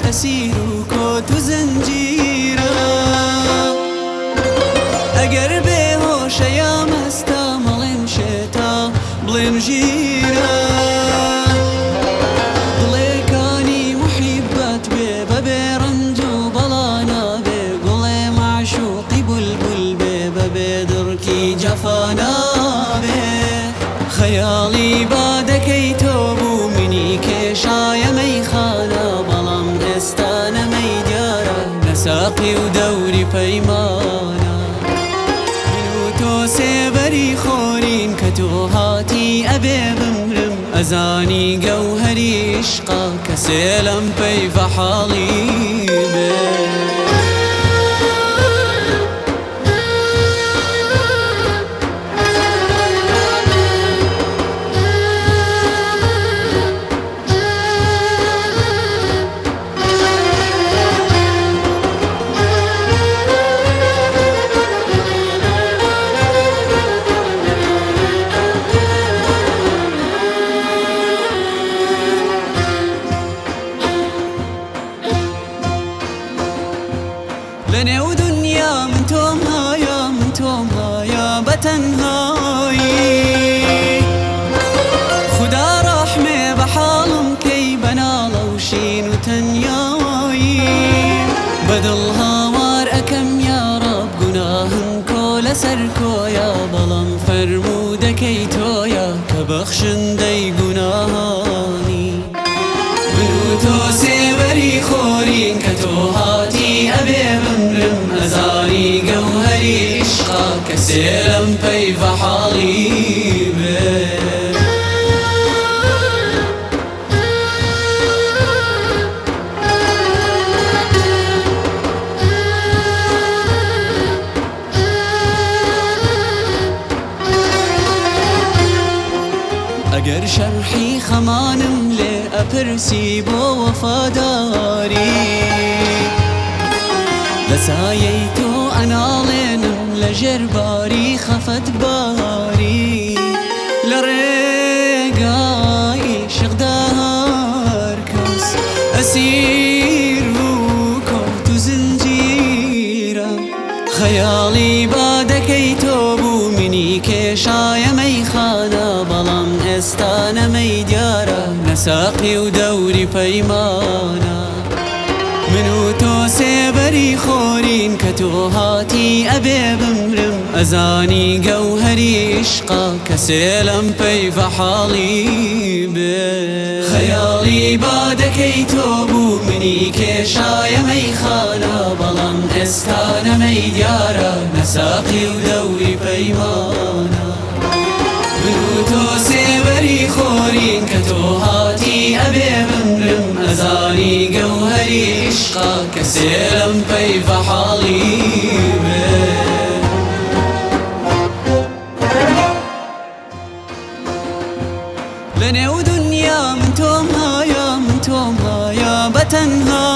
ئەسیر و کۆت و زنجیرە ئەگەر بێهۆشە یا مەستە مەڵێن شێتە بڵێن ژیرە دڵێکانی محیبەت بێ بەبێ ڕەنج و بەڵا نابێ گوڵێ معشوقی بولبول بێ بەبێ دڕکی جەفا نابێ خەیاڵی با دەکەی تۆ بوو منی کێشایە مەیخانە بەڵام ئێستا نەمەی دیارە نەساقی و دەوری پەیمانە من و تۆ سێبەری خۆرین کە تۆ هاتی ئەبێ بمرم ئەزانی گەوهەری عیشقا کەسێ لەم پەیڤە حاڵی بێ لەنێو دنیا من تۆم هایا بەتەنهایی خودا ڕەحمێ بە حاڵم کەی بەناڵە و شین و تەنیایی بەدڵ هاوار ئەکەم یا ڕەب گوناهم کۆ لەسەر کۆیە بەڵام فەرموودەکەی تۆیە کە بەخشندەی گوناهانی من و تۆ سێوەری خۆرین کە تۆ هاتی ئەبێ بمرم ئەزانی گەوهەری عیشقا کەسێ لەم پەیڤە حاڵی بێ ئەگەر شەرحی خەمانم لێ ئەپرسی بۆ وەفاداری لە سایەی تۆ ئەناڵێنم لە ژێرباری خەفەت باری لە ڕێگای عیشقدا هەر کەس ئەسیر و کۆت و زنجیرە خەیاڵی با دەکەی تۆ بوو منی کێشایە مەیخانە بەڵام ئێستا نەمەی دیارە نەساقی و دەوری پەیمانە من و تۆ سێبەری خۆرین کە تۆ هاتی ئەبێ بمرم ئەزانی گەوهەری عیشقا کەسێ لەم پەیڤە حاڵی بێ خەیاڵی با دەکەی تۆ بوو منی کێشایە مەیخانە بەڵام ئێستا نەمەی دیارە نەساقی و دەوری پەیمانە من و تۆ سێبەری خۆرین کە تۆ هاتی ئەبێ بمرم ئەزانی گەوهەری عیشقا کەسێ لەم پەیڤە حاڵی بێ لەنێو دنیا من تۆم هایا بەتەنها